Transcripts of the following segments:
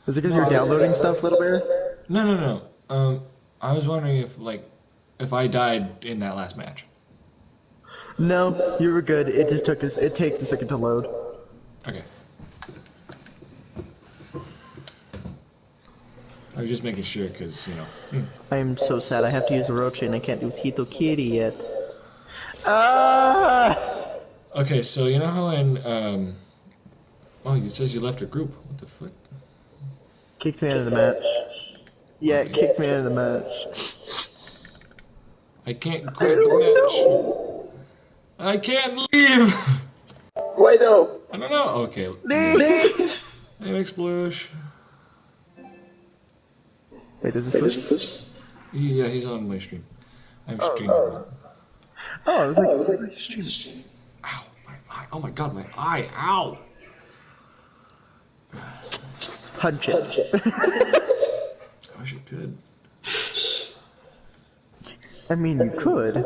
Is it because you're downloading stuff, Little Bear? No. I was wondering if I died in that last match. No, you were good. It just took us. It takes a second to load. Okay. I was just making sure, because, you know. I am so sad. I have to use Orochi and I can't do Hito Kitty yet. Ah! Okay, so you know how in, oh, it says you left a group. What the fuck? Kicked me out of the match. Yeah, it kicked me out of the match. I can't quit the match. I can't leave! Why though? I don't know. Okay. Leave! Hey, Mixblush. Wait, does this glitch? Yeah, he's on my stream. I'm streaming. Oh, I was like streaming. Ow, my eye. Oh my god, my eye. Ow! Punch it. I wish I could. I mean, you could.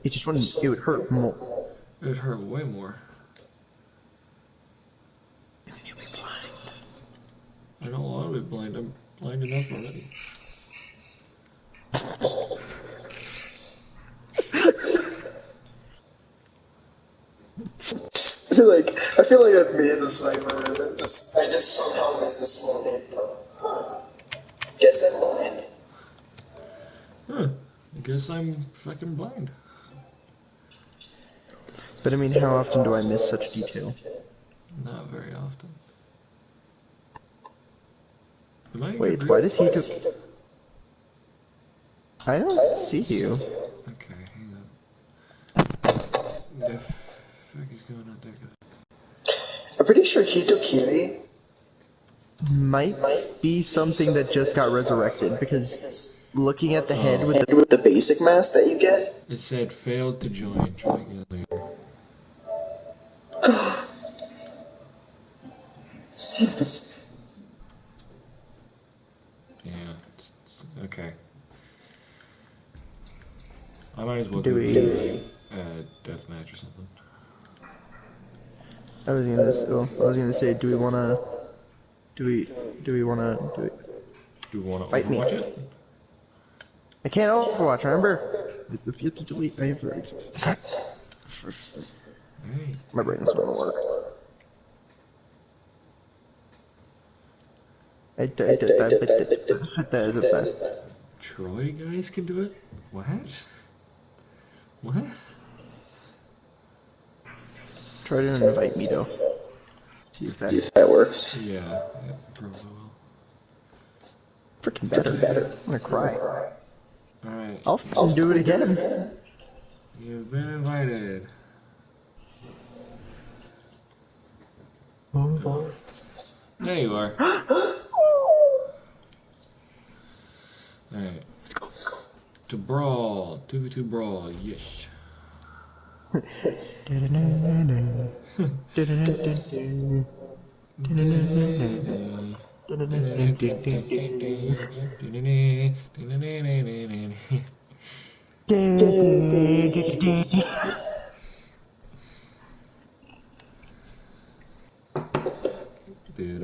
It just wouldn't. It would hurt more. It would hurt way more. And then you'll be blind. I don't want to be blind. I'm blind enough already. I feel like that's me as a sniper. I just somehow missed the slow Guess I'm blind. Huh. I guess I'm fucking blind. But I mean, how often do I miss such detail? Not very often. Am I Wait, why does he do... I don't see you. Okay, hang on. The fuck is going on there? I'm pretty sure Hito Kiri might be something that just got resurrected, because looking at the head with the basic mask that you get... It said failed to join. Try again later. Yeah, okay. I might as well do a deathmatch or something. I was gonna say, do we wanna fight me? Overwatch it? I can't Overwatch, remember? It's if you have to delete my information. Hey. My brain's gonna work. Troy guys can do it? What? What? Try to invite me though. See if that works. Yeah, probably will. Freaking better. I'm gonna cry. Alright. I'll do it again. You've been invited. There you are. Alright. Let's go. To brawl. 2v2 brawl. Yes. Dude,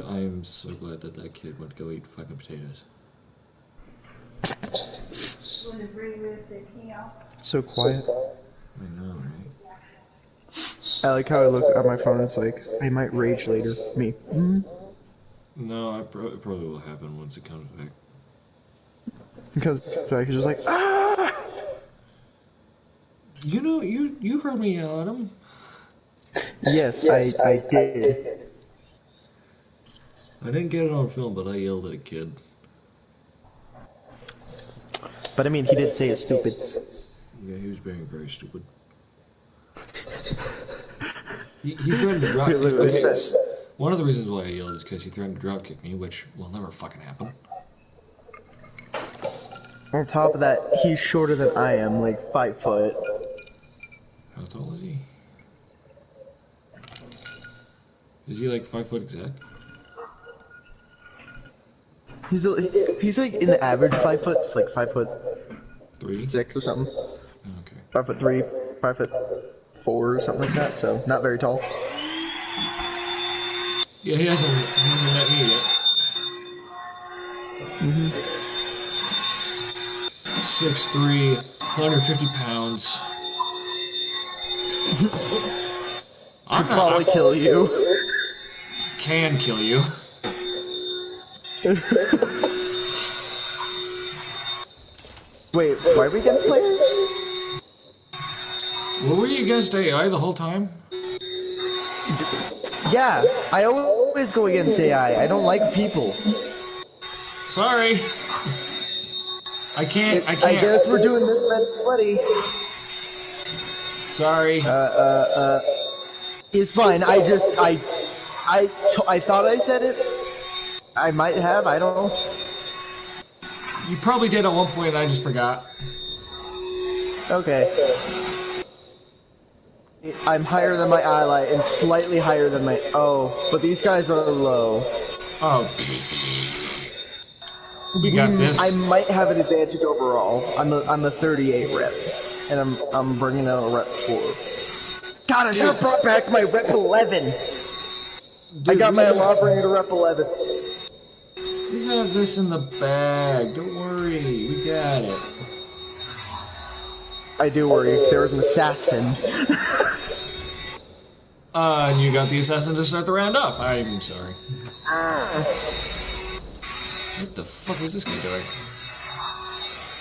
I am so glad that kid went to go eat fucking potatoes. So quiet. I know, right? I like how I look at my phone, it's like, I might rage later. Me. No, it probably will happen once it comes back. Because I could just like, ah! You know, you heard me yell at him. Yes, I did. I didn't get it on film, but I yelled at a kid. But I mean, he did say it's stupid. Yeah, he was being very stupid. He threatened to drop kick me. One of the reasons why I yelled is because he threatened to drop kick me, which will never fucking happen. On top of that, he's shorter than I am, like 5 foot. How tall is he? Is he like 5 foot exact? He's like in the average 5 foot, it's like 5'3" or something. Okay. 5'3", 5'4", or something like that. So not very tall. Yeah, he hasn't met me yet. Mm-hmm. 6'3", 150 pounds. Could probably kill you. Can kill you. Wait, why are we against players? Well, were you against AI the whole time? Yeah, I always go against AI. I don't like people. Sorry. I can't. I guess we're doing this match sweaty. Sorry. It's fine. I thought I said it. I might have. I don't know. You probably did at one point and I just forgot. Okay. I'm higher than my ally and slightly higher than my... Oh, but these guys are low. Oh. We got this. I might have an advantage overall. I'm a 38 rep. And I'm bringing out a rep 4. God, I should have brought back my rep 11. Dude, I got my alarm bringer to rep 11. We have this in the bag. Don't worry. We got it. I do worry. There was an assassin. And you got the assassin to start the round off. I'm sorry. What the fuck was this guy doing?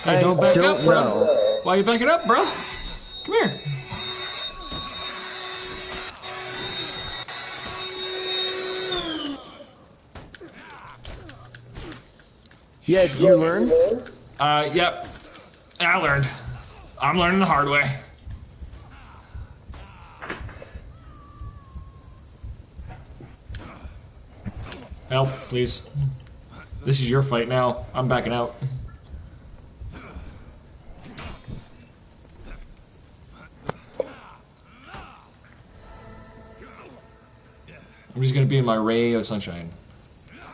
Hey, don't back up, bro. Why are you backing up, bro? Come here. Yeah, did you learn? Yep. I learned. I'm learning the hard way. Help, please. This is your fight now. I'm backing out. I'm just gonna be in my ray of sunshine.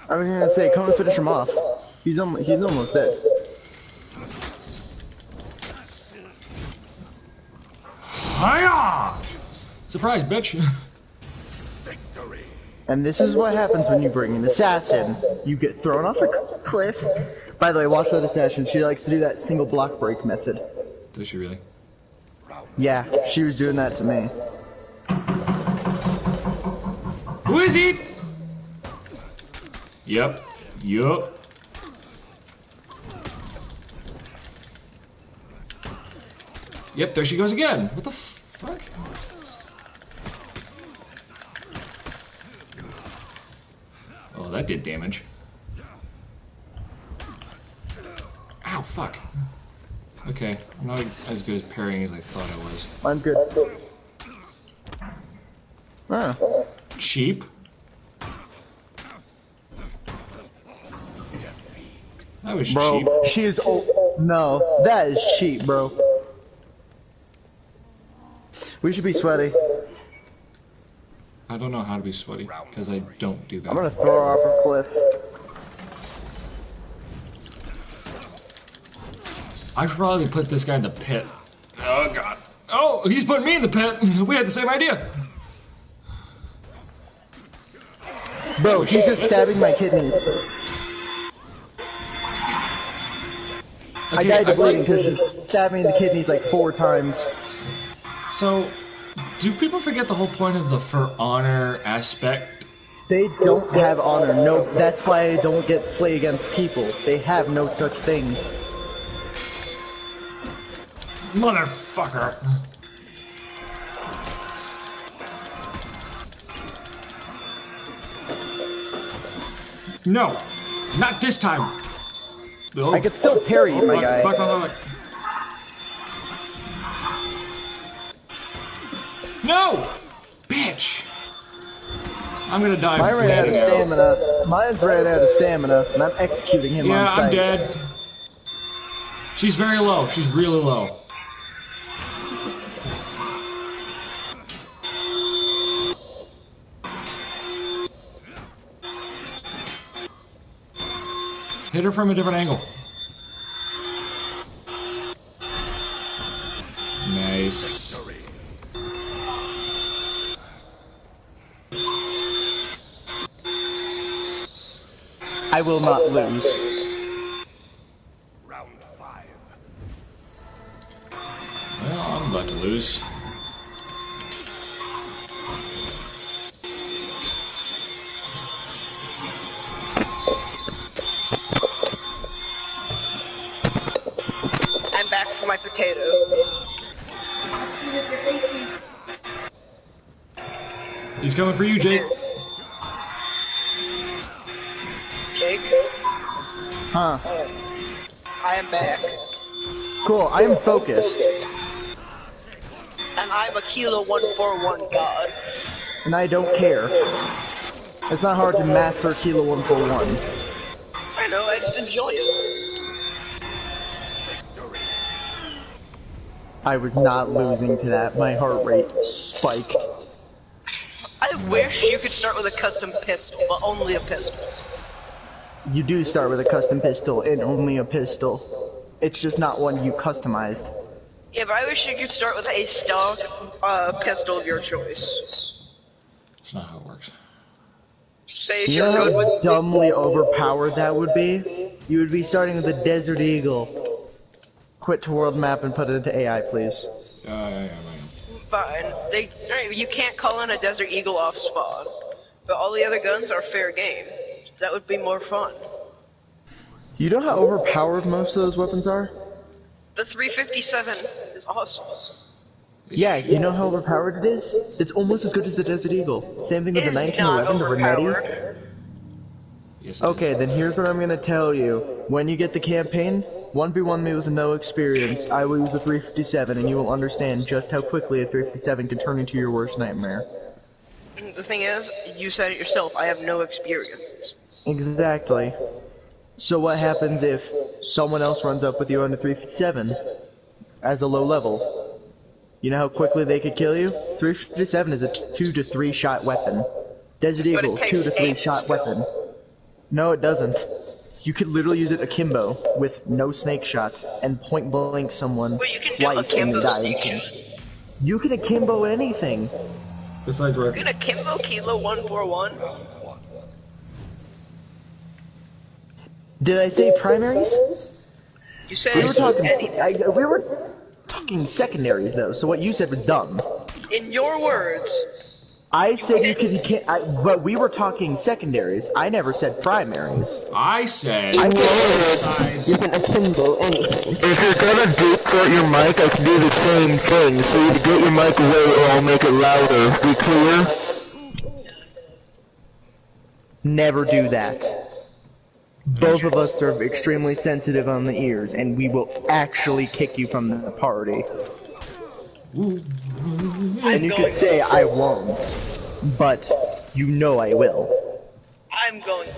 I was gonna say, come and finish him off. He's almost dead. Hiya! Surprise, bitch. And this is what happens when you bring an assassin. You get thrown off a cliff. By the way, watch that assassin. She likes to do that single block break method. Does she really? Yeah, she was doing that to me. Who is he? Yep. Yup. Yep, there she goes again. What the fuck? Oh, that did damage. Ow, fuck. Okay, I'm not as good as parrying as I thought I was. I'm good. Ah. Cheap? That was bro, cheap. She is no, that is cheap, bro. We should be sweaty. I don't know how to be sweaty, because I don't do that. I'm gonna throw her off a cliff. I should probably put this guy in the pit. Oh god. Oh, he's putting me in the pit! We had the same idea! Bro, he's just stabbing my kidneys. Okay, I died to bleeding because he stabbed me in the kidneys like 4 times. So, do people forget the whole point of the for honor aspect? They don't have honor. No, that's why I don't get play against people. They have no such thing. Motherfucker. No, not this time. Oh. I could still parry you, my guy. No! Bitch! I'm gonna die. Mine ran out of stamina. Mine's ran out of stamina, and I'm executing him on sight. Yeah, I'm dead. She's very low. She's really low. Hit her from a different angle. Nice. I will not lose. lose. I'm back for my potato. He's coming for you, Jake. Jake? Huh. I am back. Cool, I am focused. And I'm a Kilo 141 god. And I don't care. It's not hard to master Kilo 141. I know, I just enjoy it. I was not losing to that. My heart rate spiked. I wish you could start with a custom pistol, but only a pistol. You do start with a custom pistol and only a pistol. It's just not one you customized. Yeah, but I wish you could start with a stock pistol of your choice. That's not how it works. Say if You you're know good how with... dumbly overpowered that would be? You would be starting with the Desert Eagle. Quit to world map and put it into AI, please. Yeah. Fine. You can't call in a Desert Eagle off spawn. But all the other guns are fair game. That would be more fun. You know how overpowered most of those weapons are? The 357 is awesome. Yeah, you know how overpowered it is? It's almost as good as the Desert Eagle. Same thing with the It is not 1911, the Renetti. overpowered. Yes, it Okay, is. then here's what I'm gonna tell you. When you get the campaign, 1v1 me with no experience, I will use a 357 and you will understand just how quickly a 357 can turn into your worst nightmare. The thing is, you said it yourself, I have no experience. Exactly. So what happens if someone else runs up with you on the 357 as a low level? You know how quickly they could kill you? 357 is a 2 to 3 shot weapon. Desert But it Eagle, 2 takes to 3 ages shot to kill. weapon. No, it doesn't. You could literally use it akimbo with no snake shot and point blank someone Well, you can do twice and akimbo they die snake instantly. shot. You can akimbo anything. Besides You weapons. can akimbo Kilo 141. Did I say primaries? You said We were talking. anything. We were talking secondaries though. So what you said was dumb. In your words, I said you can't. But we were talking secondaries. I never said primaries. I said. You Besides. can akimbo anything. If you're gonna deep throat your mic, I can do the same thing. So either get your mic away or I'll make it louder. Be clear? Never do that. Both of us are extremely sensitive on the ears, and we will actually kick you from the party. And you could say I won't, but you know I will. I'm going.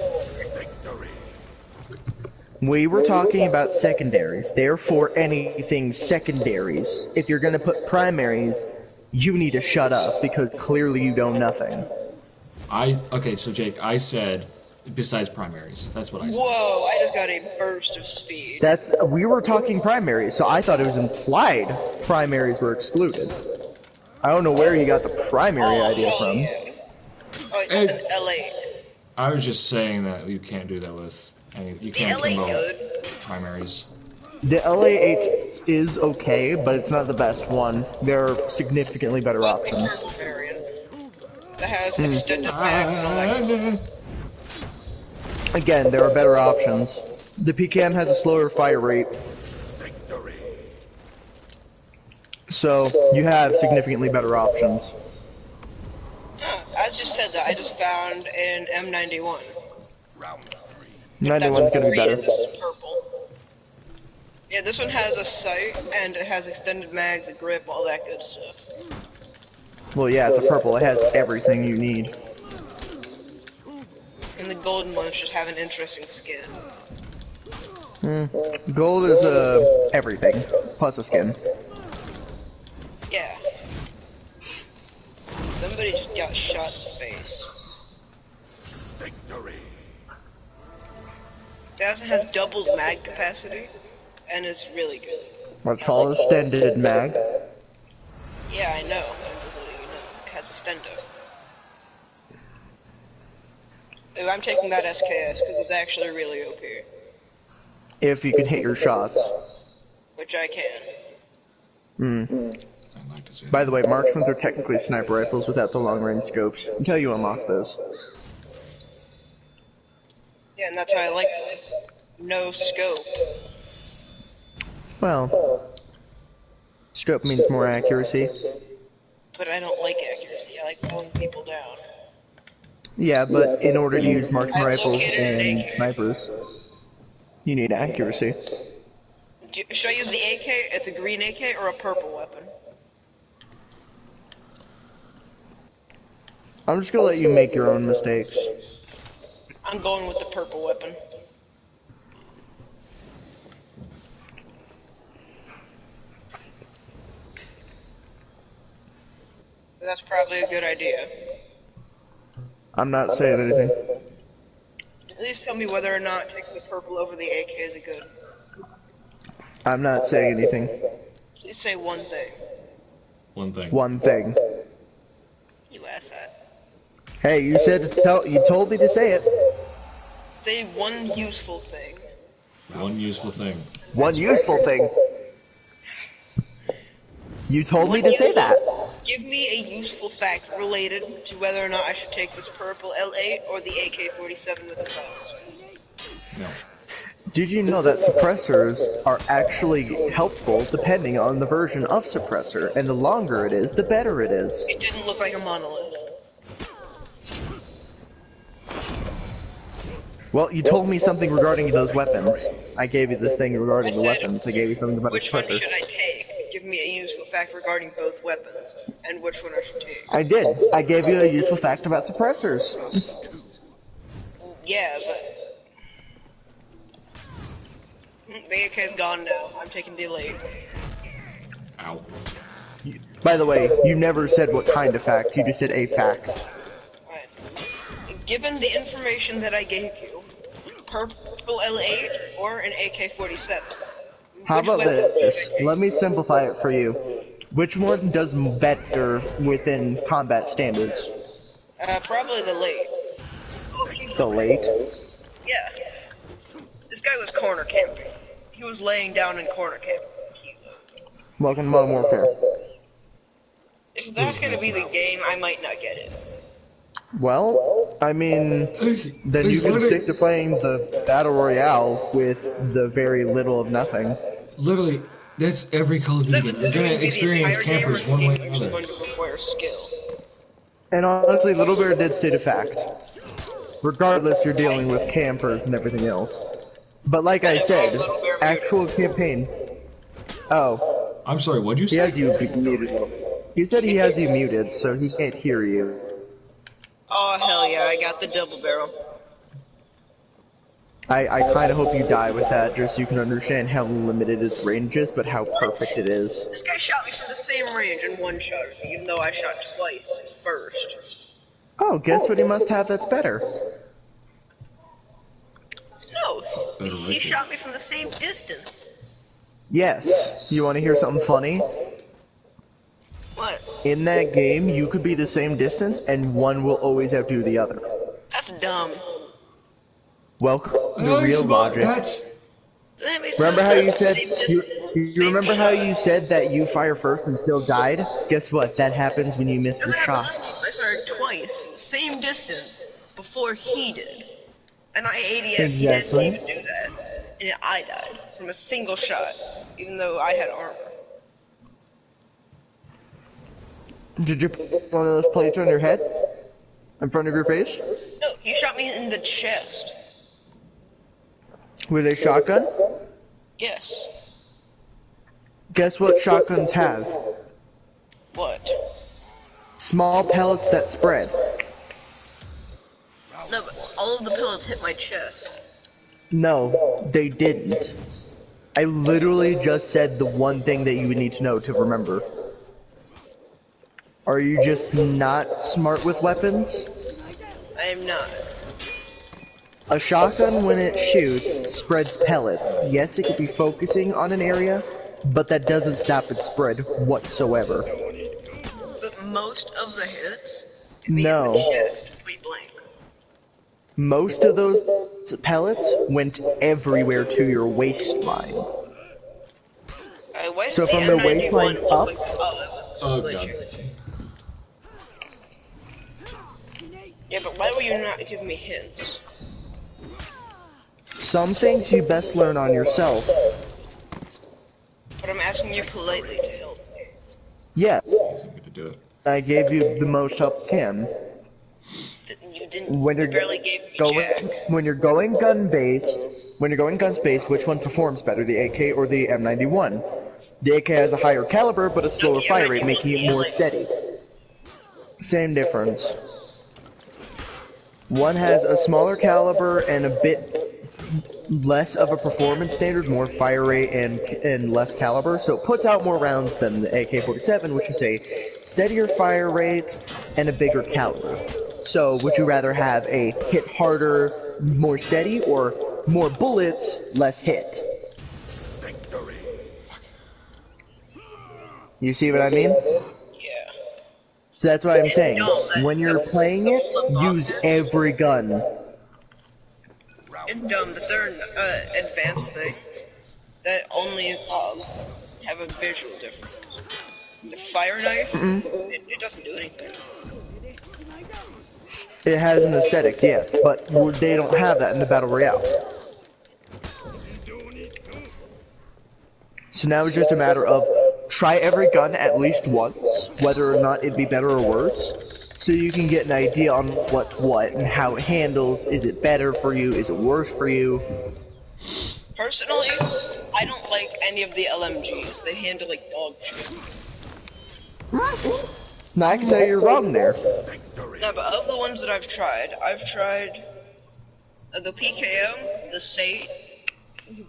We were talking about secondaries, therefore anything secondaries. If you're gonna put primaries, you need to shut up, because clearly you know nothing. Okay, so Jake, I said besides primaries. That's what I said. Whoa, I just got a burst of speed. We were talking primaries, so I thought it was implied primaries were excluded. I don't know where you got the primary idea hell from. yeah. Oh, it's an L8. I was just saying that you can't do that with any. You can't L8 promote good. primaries. The LA8 is okay, but it's not the best one. There are significantly better But the options. purple variant that has extended mags and all that good stuff. Again, there are better options. The PCAM has a slower fire rate. So, you have significantly better options. I just said that. I just found an M91. 91's gonna be better. This is purple. Yeah, this one has a sight, and it has extended mags, a grip, all that good stuff. Well, yeah, it's a purple. It has everything you need. And the golden ones just have an interesting skin. Gold is, everything. Plus a skin. Yeah. Somebody just got shot in the face. That has doubled mag capacity, and is really good. What's called extended mag. Yeah, I know. It has a stendo. Ooh, I'm taking that SKS because it's actually really OP. If you can hit your shots. Which I can. I like By the way, marksmans are technically sniper rifles without the long-range scopes until you unlock those. Yeah, and that's how I like them. No scope. Well, scope means more accuracy. But I don't like accuracy. I like pulling people down. Yeah, but in order to use marksman I rifles located an and AK. snipers, you need accuracy. Should I use the AK? It's a green AK or a purple weapon? I'm just gonna let you make your own mistakes. I'm going with the purple weapon. That's probably a good idea. I'm not saying anything. At least tell me whether or not taking the purple over the AK is a good. I'm not saying anything. Please say one thing. One thing. One thing. You asshat. Hey, you said you told me to say it. Say one useful thing. One useful thing. One useful thing. You told me to say that. Give me a useful fact related to whether or not I should take this purple L8 or the AK-47 with the silencer. No. Did you know that suppressors are actually helpful depending on the version of suppressor, and the longer it is, the better it is? It didn't look like a monolith. Well, you told me something regarding those weapons. I gave you this thing regarding the weapons. I gave you something about the Which one suppressor. should I take? Give me a useful fact regarding both weapons, and which one I should take. I did. I gave you a useful fact about suppressors. Yeah, but... The AK's gone now. I'm taking the L8. Ow. By the way, you never said what kind of fact. You just said a fact. Alright. Given the information that I gave you, purple L8 or an AK-47. How Which about weapon this? should I take? Let me simplify it for you. Which one does better within combat standards? Probably the late. The late? Yeah. This guy was corner camping. He was laying down in corner camping. Welcome to Modern Warfare. If that's gonna be the game, I might not get it. Well, I mean, then you can stick to playing the Battle Royale with the very little of nothing. Literally, that's every Call of Duty game. You're gonna experience campers one way or another. Going to require skill. And honestly, Little Bear did state a fact. Regardless, you're dealing with campers and everything else. But like I said, actual campaign... Oh. I'm sorry, what'd you He say? has you muted. He said he has you muted, so he can't hear you. Oh hell yeah, I got the double barrel. I kind of hope you die with that, just so you can understand how limited its range is, but how perfect it is. This guy shot me from the same range in one shot, even though I shot twice first. Oh, guess what he must have that's better? No, Better he rifle. shot me from the same distance. Yes. You want to hear something funny? What? In that game, you could be the same distance, and one will always outdo the other. That's dumb. Welcome to real logic. That makes Remember no how you sense. said Same you distance, same remember how shot. you said that you fire first and still died? Guess what? That happens when you miss your Doesn't happen shots. once. I fired twice, same distance, before he did. And I ADS, Exactly. he didn't even do that. And I died from a single shot, even though I had armor. Did you put one of those plates on your head? In front of your face? No, he shot me in the chest. With a shotgun? Yes. Guess what shotguns have? What? Small pellets that spread. No, but all of the pellets hit my chest. No, they didn't. I literally just said the one thing that you would need to know to remember. Are you just not smart with weapons? I am not. A shotgun, when it shoots, spreads pellets. Yes, it could be focusing on an area, but that doesn't stop its spread whatsoever. But most of the hits could be in No. the chest, point blank. Most of those pellets went everywhere to your waistline. Why So does from the M91 waistline look up? like, oh, that was Oh, let God. you. Yeah, but why will you not give me hints? Some things you best learn on yourself. But I'm asking you politely to help me. Yeah, He's not gonna do it. I gave you the most help I can. You didn't. When You you're barely gave me going, Jack. when you're going gun based, which one performs better, the AK or the M91? The AK has a higher caliber but a slower fire rate, making it more steady. Same difference. One has a smaller caliber and a bit less of a performance standard, more fire rate and less caliber, so it puts out more rounds than the AK-47, which is a steadier fire rate and a bigger caliber. So would you rather have a hit harder, more steady, or more bullets, less hit? You see what I mean? Yeah. So that's why I'm saying, dumb that when you're playing it, use every gun. It's dumb that there are advanced things that only have a visual difference. The fire knife, it doesn't do anything. It has an aesthetic, yes, but they don't have that in the Battle Royale. So now it's just a matter of try every gun at least once, whether or not it'd be better or worse, so you can get an idea on what's what and how it handles. Is it better for you? Is it worse for you? Personally, I don't like any of the LMGs. They handle like dog shit. Now I can tell you're wrong there. No, but of the ones that I've tried the PKM, the Sate,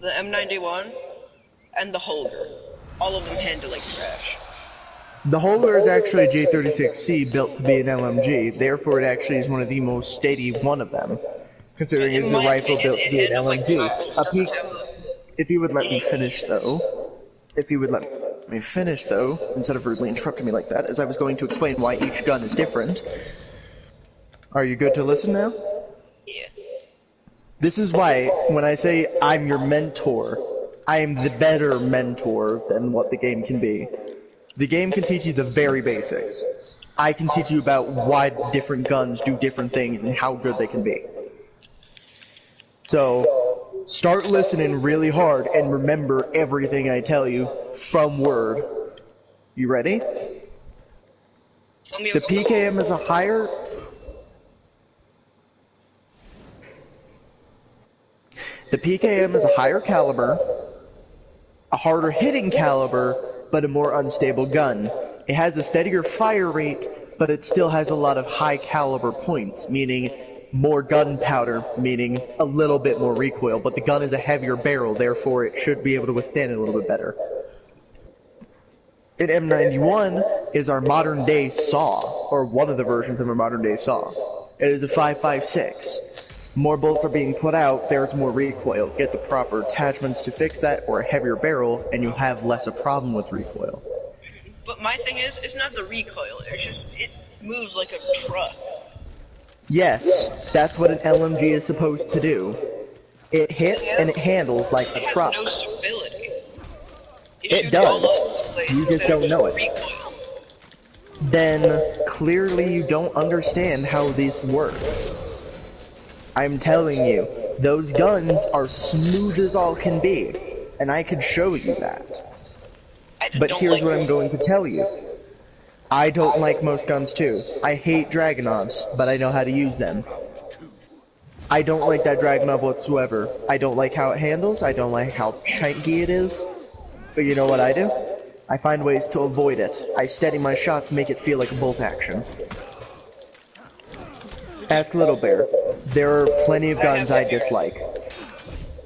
the M91, and the Holger. All of them handle like trash. The Holger is actually a J36C built to be an LMG, therefore it actually is one of the most steady one of them, considering it's a rifle built to be an LMG. If you would let me finish though, instead of rudely interrupting me like that, as I was going to explain why each gun is different. Are you good to listen now? Yeah. This is why, when I say I'm your mentor, I am the better mentor than what the game can be. The game can teach you the very basics. I can teach you about why different guns do different things and how good they can be. So, start listening really hard and remember everything I tell you from word. You ready? The PKM is a higher... The PKM is a higher caliber, a harder hitting caliber, but a more unstable gun. It has a steadier fire rate, but it still has a lot of high caliber points, meaning more gunpowder, meaning a little bit more recoil, but the gun is a heavier barrel, therefore it should be able to withstand it a little bit better. An M91 is our modern day SAW, or one of the versions of our modern day SAW. It is a 5.56. More bullets are being put out, there's more recoil. Get the proper attachments to fix that, or a heavier barrel, and you'll have less a problem with recoil. But my thing is, it's not the recoil, it's just, it moves like a truck. Yes, that's what an LMG is supposed to do. It hits and it handles like a truck. It has no stability. It does. You just don't know it. Recoil. Then, clearly you don't understand how this works. I'm telling you, those guns are smooth as all can be, and I could show you that. But here's what I'm going to tell you. I don't like most guns too. I hate Dragunovs, but I know how to use them. I don't like that Dragunov whatsoever. I don't like how it handles, I don't like how chunky it is. But you know what I do? I find ways to avoid it. I steady my shots, make it feel like a bolt action. Ask Little Bear. There are plenty of guns I dislike.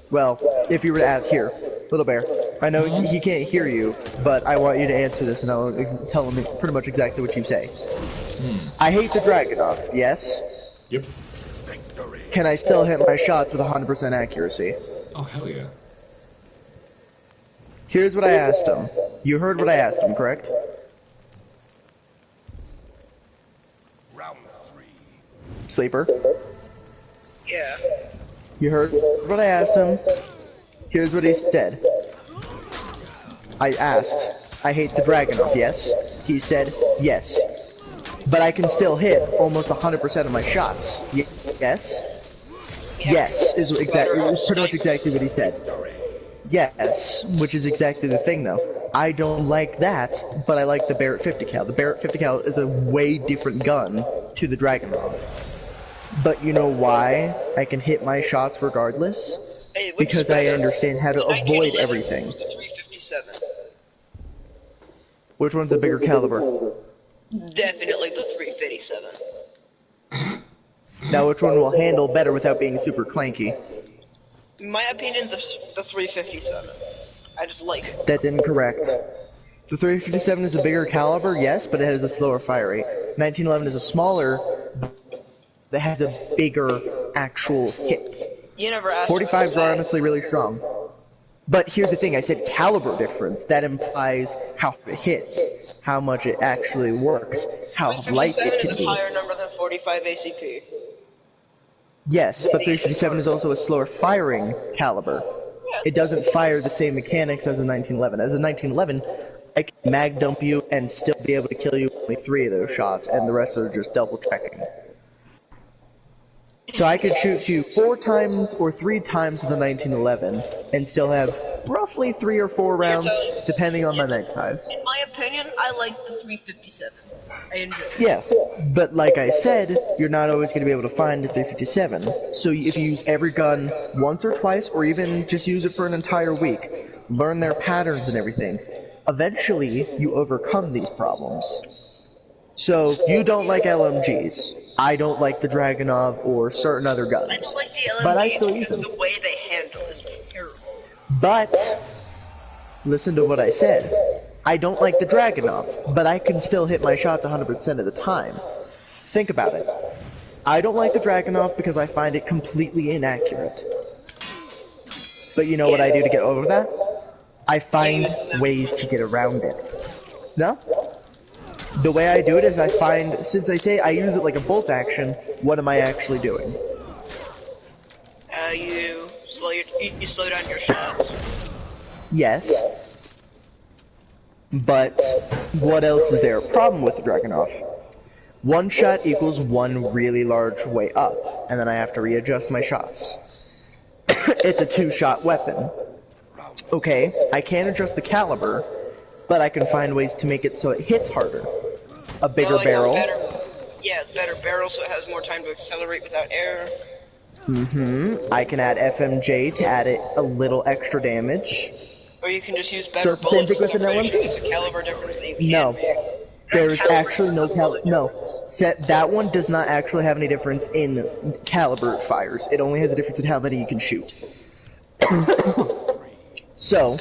Well, if you were to ask here, Little Bear, I know he can't hear you, but I want you to answer this and I'll tell him pretty much exactly what you say. I hate the Dragunov, yes? Yep. Can I still hit my shots with 100% accuracy? Oh, hell yeah. Here's what I asked him. You heard what I asked him, correct? Round 3. Sleeper? Yeah. You heard what I asked him. Here's what he said. I asked, I hate the Dragunov, yes? He said, yes. But I can still hit almost 100% of my shots. Yes? Yes, is pretty much exactly what he said. Yes, which is exactly the thing though. I don't like that, but I like the Barrett 50 cal. The Barrett 50 cal is a way different gun to the Dragunov. But you know why I can hit my shots regardless? Hey, which Because is better, I understand how to the avoid 1911 everything. or the 357? Which one's a bigger caliber? Definitely the 357. Now which one will handle better without being super clanky? In my opinion, the 357. I just like it. That's incorrect. The 357 is a bigger caliber, yes, but it has a slower fire rate. 1911 is a smaller, that has a bigger actual hit. You never asked. 45s are honestly really strong. But here's the thing, I said caliber difference. That implies how it hits, how much it actually works, how light it can is a be. higher number than 45 ACP. Yes, but 357 is also a slower firing caliber. It doesn't fire the same mechanics as a 1911. As a 1911, I can mag dump you and still be able to kill you with only 3 of those shots, and the rest are just double checking. So I could shoot you 4 times or 3 times with a 1911 and still have roughly 3 or 4 rounds, depending on my mag size. In my opinion, I like the 357. I enjoy it. Yes, but like I said, you're not always going to be able to find a 357. So if you use every gun once or twice, or even just use it for an entire week, learn their patterns and everything, eventually you overcome these problems. So, you don't like LMGs. I don't like the Dragunov or certain other guns. I don't like the LMGs but I still use because them. the way they handle is terrible. But, listen to what I said. I don't like the Dragunov, but I can still hit my shots 100% of the time. Think about it. I don't like the Dragunov because I find it completely inaccurate. But you know what I do to get over that? I find ways to get around it. No? The way I do it is I find, since I say I use it like a bolt action, what am I actually doing? You slow down your shots. Yes. But what else is there a problem with the Dragunov? One shot equals one really large way up, and then I have to readjust my shots. It's a 2-shot weapon. Okay, I can't adjust the caliber, but I can find ways to make it so it hits harder. A bigger barrel. Better barrel so it has more time to accelerate without air. I can add FMJ to add it a little extra damage. Or you can just use better So same bullets. thing with an LMG. It's a caliber difference that you can't No. make. There is actually no that one does not actually have any difference in caliber it fires. It only has a difference in how many you can shoot. So,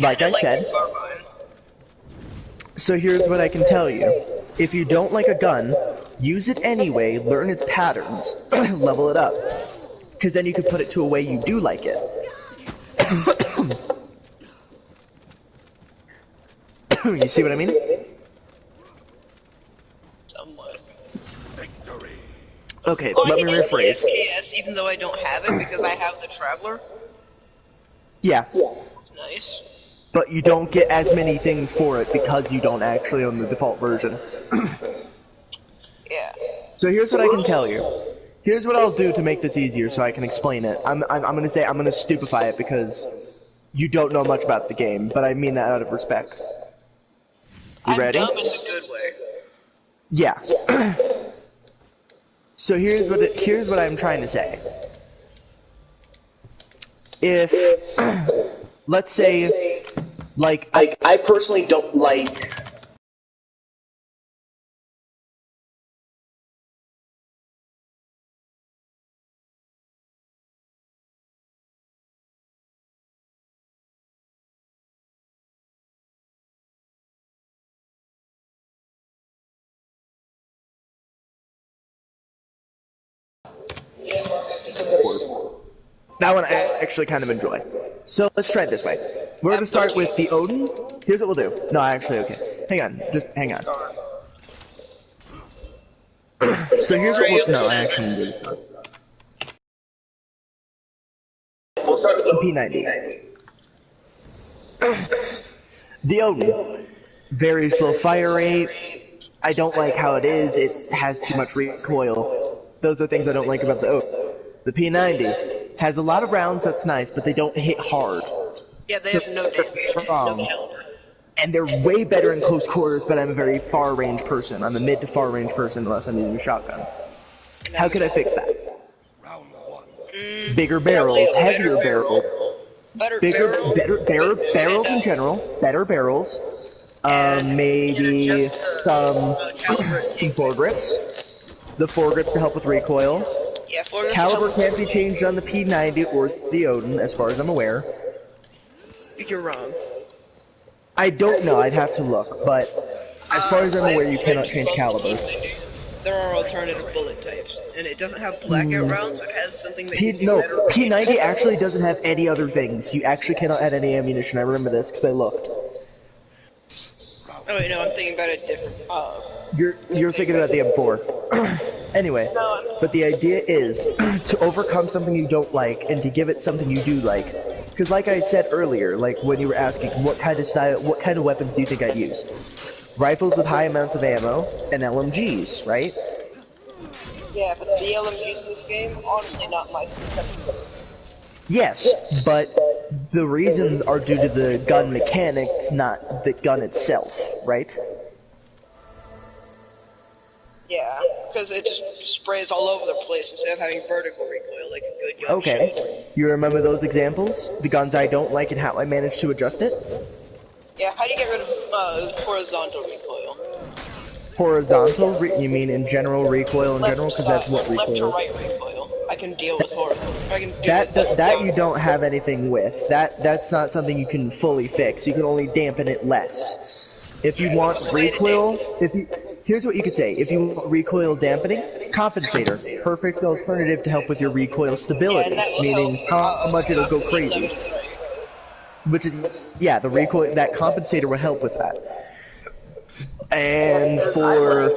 like I said, so here's what I can tell you. If you don't like a gun, use it anyway, learn its patterns, level it up. Because then you can put it to a way you do like it. You see what I mean? Somewhat. Okay, let me rephrase. SKS, even though I don't have it because I have the Traveler. Yeah. It's nice. But you don't get as many things for it because you don't actually own the default version. Yeah. So here's what I can tell you. Here's what I'll do to make this easier so I can explain it. I'm gonna say I'm gonna stupefy it because you don't know much about the game, but I mean that out of respect. You ready? I'm dumb in a good way. Yeah. So here's what I'm trying to say. If let's say like I personally don't like that one I actually kind of enjoy. So let's try it this way. We're going to start with the Odin. Here's what we'll do. No, actually, okay. Hang on. Just hang on. So here's what we'll... No, I actually do. We'll start with the P90. The Odin. Very slow fire rate. I don't like how it is. It has too much recoil. Those are things I don't like about the Oak. The P90 has a lot of rounds, that's nice, but they don't hit hard. Yeah, they have no damage. Strong. No caliber. And they're way better in close quarters, but I'm a very far range person. I'm a mid to far range person unless I'm using a shotgun. How could I fix that? Round one. Bigger barrels, heavier barrels, Better barrels in general, better barrels, maybe some foregrips. The foregrips to help with recoil. Yeah, foregrips Caliber can't be changed on the P90 or the Odin, as far as I'm aware. You're wrong. I don't know, I'd have to look, but as far as I'm aware, you cannot change caliber. There are alternative bullet types, and it doesn't have blackout rounds, so it has something that gives you No, better P90 actually doesn't have any other things. You actually cannot add any ammunition. I remember this because I looked. Oh wait, no, I'm thinking about a different. You're thinking about the M4. Anyway, but the idea is to overcome something you don't like and to give it something you do like. Because like I said earlier, like when you were asking what kind of weapons do you think I'd use? Rifles with high amounts of ammo and LMGs, right? Yeah, but the LMGs in this game, honestly, not my favorite. Yes, but the reasons are due to the gun mechanics, not the gun itself, right? Yeah, because it just sprays all over the place instead of having vertical recoil like a good gun Okay, should. you remember those examples? The guns I don't like and how I managed to adjust it? Yeah, how do you get rid of horizontal recoil? Horizontal? You mean in general recoil in general? Because that's what left to recoil right is. recoil. I can deal with horizontal. I can deal That with that you don't have anything with. That's not something you can fully fix. You can only dampen it less. If you want recoil, here's what you could say. If you want recoil dampening, compensator, perfect alternative to help with your recoil stability, meaning how much it'll go crazy. Which is, yeah, the recoil, that compensator will help with that. And for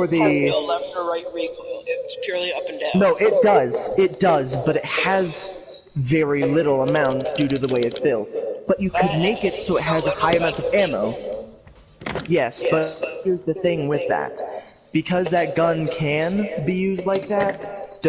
the left or right recoil, it's purely up and down. no, it does, but it has very little amounts due to the way it's built. But you could make it so it has a high amount of ammo. Yes, but here's the thing with that. Because that gun can be used like that,